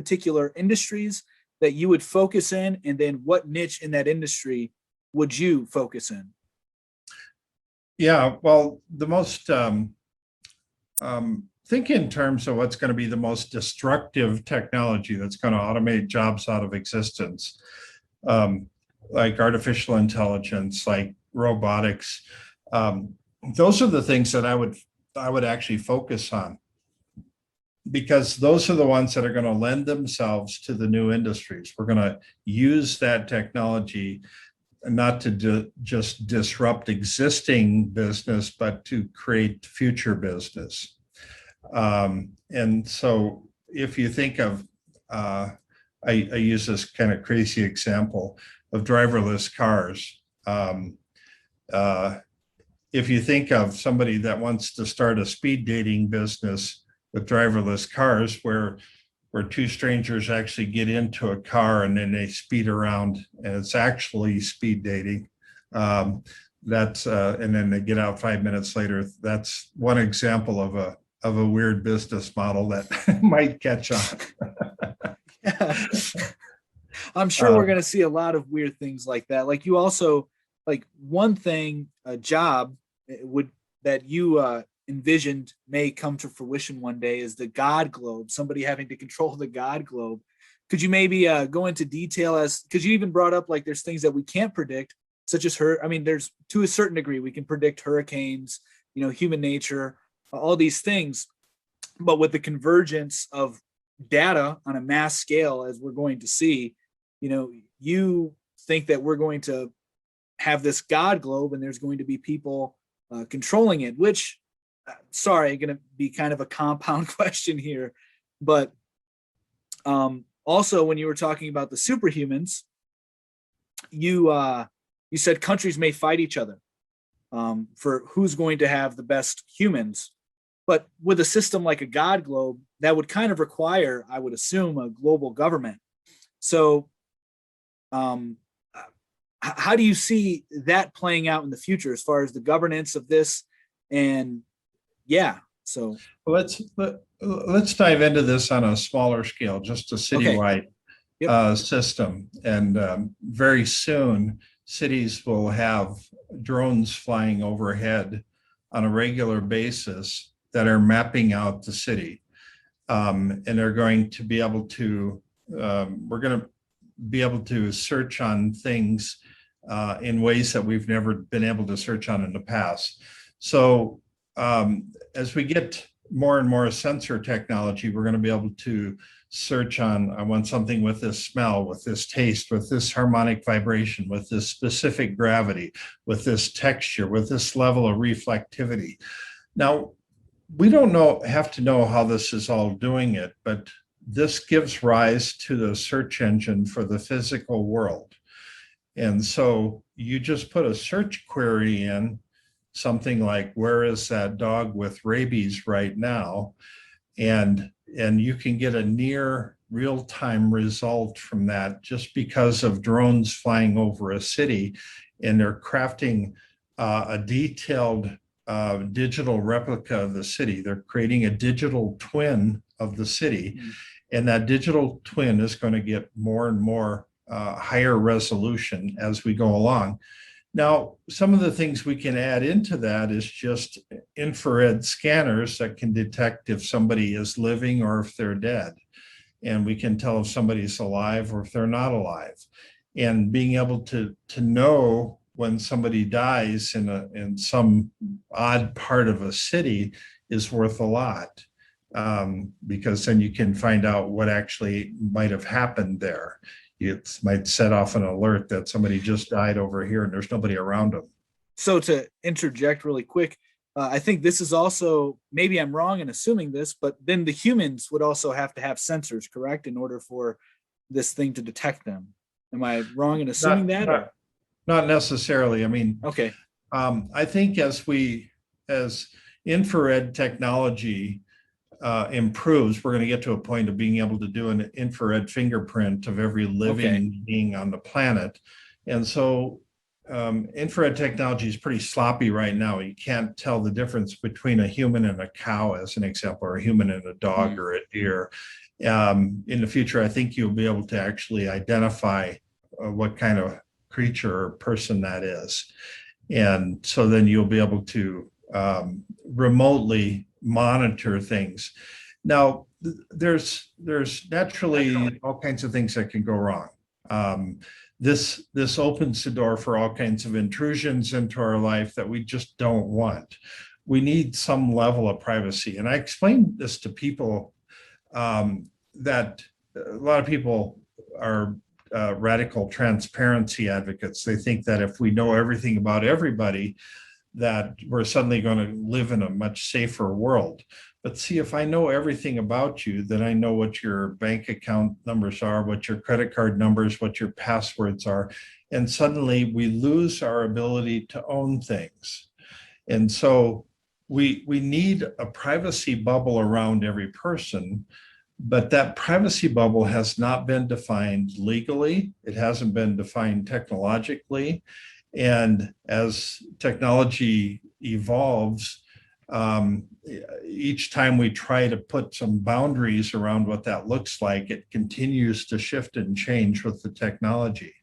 particular industries that you would focus in, and then what niche in that industry would you focus in? Yeah, well, the most think in terms of what's going to be the most destructive technology that's going to automate jobs out of existence, like artificial intelligence, like robotics. Those are the things that I would actually focus on, because those are the ones that are going to lend themselves to the new industries. We're going to use that technology not to just disrupt existing business, but to create future business. And so if you think of, I use this kind of crazy example of driverless cars. If you think of somebody that wants to start a speed dating business with driverless cars, where two strangers actually get into a car and then they speed around and it's actually speed dating. And then they get out 5 minutes later. That's one example of a weird business model that might catch on. Yeah. I'm sure we're going to see a lot of weird things like that. Like you also, like one thing, a job that you envisioned may come to fruition one day is the God globe, somebody having to control the God globe. Could you maybe go into detail because you even brought up like there's things that we can't predict, such as there's to a certain degree, we can predict hurricanes, human nature, all these things. But with the convergence of data on a mass scale, as we're going to see, you think that we're going to have this God globe and there's going to be people controlling it, which, sorry, going to be kind of a compound question here. But also when you were talking about the superhumans, you said countries may fight each other for who's going to have the best humans. But with a system like a God globe, that would kind of require, I would assume, a global government. So how do you see that playing out in the future as far as the governance of this? And yeah, so let's dive into this on a smaller scale, just a citywide system. And very soon, cities will have drones flying overhead on a regular basis that are mapping out the city. And they're going to be able to, we're going to be able to search on things in ways that we've never been able to search on in the past. So as we get more and more sensor technology, we're going to be able to search on, I want something with this smell, with this taste, with this harmonic vibration, with this specific gravity, with this texture, with this level of reflectivity. Now, we don't have to know how this is all doing it, but this gives rise to the search engine for the physical world. And so you just put a search query in, something like, where is that dog with rabies right now? And you can get a near real-time result from that just because of drones flying over a city, and they're crafting a detailed digital replica of the city. They're creating a digital twin of the city. Mm-hmm. And that digital twin is going to get more and more higher resolution as we go along. Now, some of the things we can add into that is just infrared scanners that can detect if somebody is living or if they're dead. And we can tell if somebody's alive or if they're not alive. And being able to know when somebody dies in some odd part of a city is worth a lot, because then you can find out what actually might have happened there. It might set off an alert that somebody just died over here and there's nobody around them. So to interject really quick, I think this is also, maybe I'm wrong in assuming this, but then the humans would also have to have sensors, correct, in order for this thing to detect them. Am I wrong in assuming that? Not necessarily. I mean, okay. I think as infrared technology improves, we're going to get to a point of being able to do an infrared fingerprint of every living being on the planet. And so infrared technology is pretty sloppy right now. You can't tell the difference between a human and a cow, as an example, or a human and a dog or a deer. In the future, I think you'll be able to actually identify what kind of creature or person that is. And so then you'll be able to remotely monitor things. Now, there's naturally all kinds of things that can go wrong. This opens the door for all kinds of intrusions into our life that we just don't want. We need some level of privacy. And I explained this to people that a lot of people are radical transparency advocates. They think that if we know everything about everybody, that we're suddenly going to live in a much safer world. But see, if I know everything about you, then I know what your bank account numbers are, what your credit card numbers, what your passwords are. And suddenly we lose our ability to own things. And so we need a privacy bubble around every person, but that privacy bubble has not been defined legally. It hasn't been defined technologically. And as technology evolves, each time we try to put some boundaries around what that looks like, it continues to shift and change with the technology.